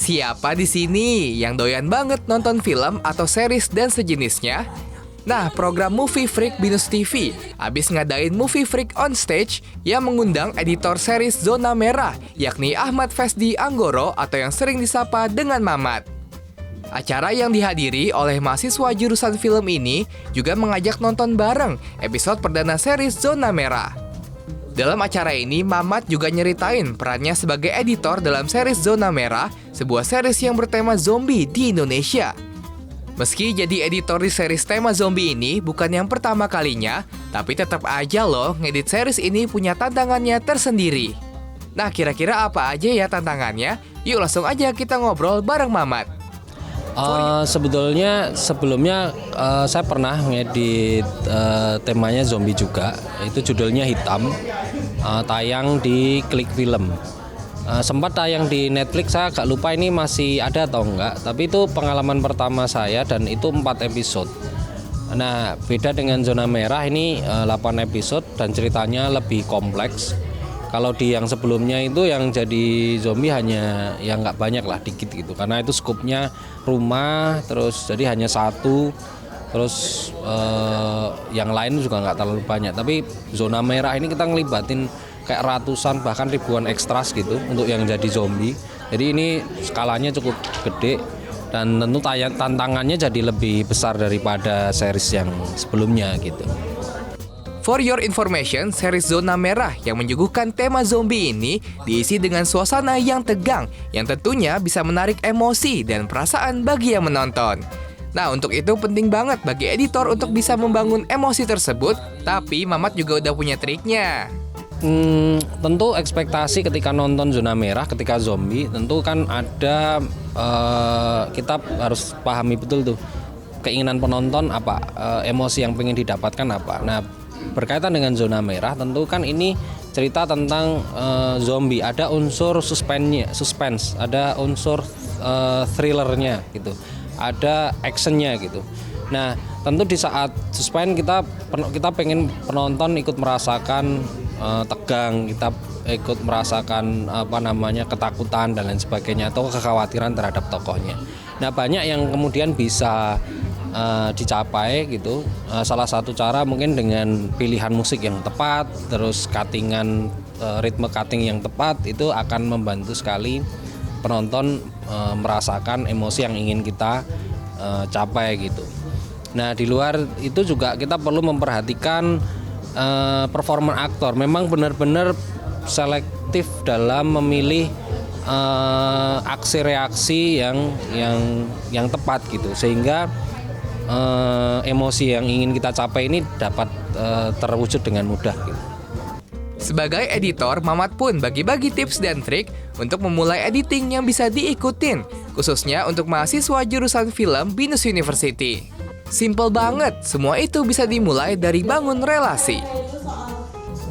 Siapa di sini yang doyan banget nonton film atau series dan sejenisnya? Nah, program Movie Freak Binus TV habis ngadain Movie Freak on Stage yang mengundang editor series Zona Merah, yakni Ahmad Fesdi Anggoro atau yang sering disapa dengan Mamat. Acara yang dihadiri oleh mahasiswa jurusan film ini juga mengajak nonton bareng episode perdana series Zona Merah. Dalam acara ini, Mamat juga nyeritain perannya sebagai editor dalam series Zona Merah, sebuah series yang bertema zombie di Indonesia. Meski jadi editor di series tema zombie ini bukan yang pertama kalinya, tapi tetap aja loh ngedit series ini punya tantangannya tersendiri. Nah, kira-kira apa aja ya tantangannya? Yuk langsung aja kita ngobrol bareng Mamat. Sebelumnya saya pernah ngedit temanya zombie juga. Itu judulnya Hitam, tayang di Klik Film. Sempat tayang di Netflix, saya agak lupa ini masih ada atau enggak. Tapi itu pengalaman pertama saya dan itu 4 episode. Nah, beda dengan Zona Merah, ini 8 episode dan ceritanya lebih kompleks. Kalau di yang sebelumnya itu yang jadi zombie hanya yang nggak banyak lah, dikit gitu. Karena itu skupnya rumah, terus jadi hanya satu. Terus yang lain juga nggak terlalu banyak. Tapi Zona Merah ini kita ngelibatin kayak ratusan bahkan ribuan ekstras gitu untuk yang jadi zombie. Jadi ini skalanya cukup gede dan tentu tantangannya jadi lebih besar daripada series yang sebelumnya gitu. For your information, series Zona Merah yang menyuguhkan tema zombie ini diisi dengan suasana yang tegang yang tentunya bisa menarik emosi dan perasaan bagi yang menonton. Nah, untuk itu penting banget bagi editor untuk bisa membangun emosi tersebut, tapi Mamat juga udah punya triknya. Tentu ekspektasi ketika nonton Zona Merah, ketika zombie, tentu kan ada kita harus pahami betul tuh keinginan penonton apa, emosi yang pengen didapatkan apa. Nah, berkaitan dengan Zona Merah, tentu kan ini cerita tentang zombie, ada unsur suspense, ada unsur thrillernya gitu, ada actionnya gitu. Nah, tentu di saat suspense kita pengen penonton ikut merasakan tegang, kita ikut merasakan ketakutan dan lain sebagainya atau kekhawatiran terhadap tokohnya. Nah, banyak yang kemudian bisa dicapai gitu. Salah satu cara mungkin dengan pilihan musik yang tepat, terus ritme cutting yang tepat, itu akan membantu sekali penonton merasakan emosi yang ingin kita capai gitu. Nah, di luar itu juga kita perlu memperhatikan performa aktor. Memang benar-benar selektif dalam memilih aksi reaksi yang tepat gitu, sehingga emosi yang ingin kita capai ini dapat terwujud dengan mudah gitu. Sebagai editor, Mamat pun bagi-bagi tips dan trik untuk memulai editing yang bisa diikutin, khususnya untuk mahasiswa jurusan film Binus University. Simple banget, semua itu bisa dimulai dari bangun relasi.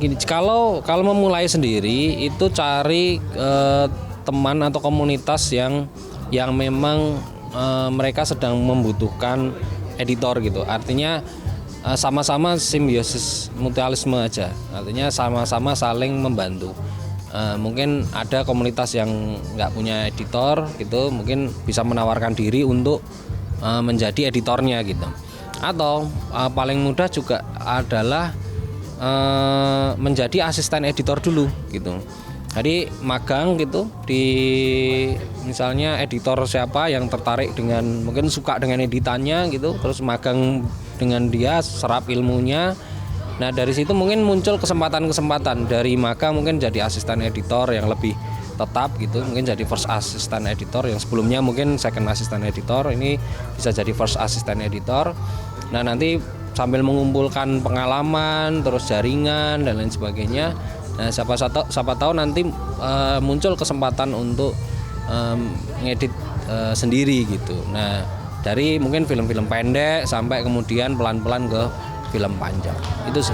Gini, kalau memulai sendiri itu cari teman atau komunitas yang memang mereka sedang membutuhkan editor gitu. Artinya sama-sama simbiosis mutualisme aja. Artinya sama-sama saling membantu. Mungkin ada komunitas yang nggak punya editor gitu, mungkin bisa menawarkan diri untuk menjadi editornya gitu. Atau paling mudah juga adalah menjadi asisten editor dulu gitu. Jadi magang gitu di misalnya editor siapa yang tertarik dengan, mungkin suka dengan editannya gitu, terus magang dengan dia, serap ilmunya. Nah, dari situ mungkin muncul kesempatan-kesempatan dari magang mungkin jadi asisten editor yang lebih tetap gitu, mungkin jadi first assistant editor, yang sebelumnya mungkin second assistant editor, ini bisa jadi first assistant editor. Nah, nanti sambil mengumpulkan pengalaman, terus jaringan dan lain sebagainya. Nah, siapa tahu nanti muncul kesempatan untuk ngedit sendiri gitu. Nah, dari mungkin film-film pendek sampai kemudian pelan-pelan ke film panjang. Itu sih.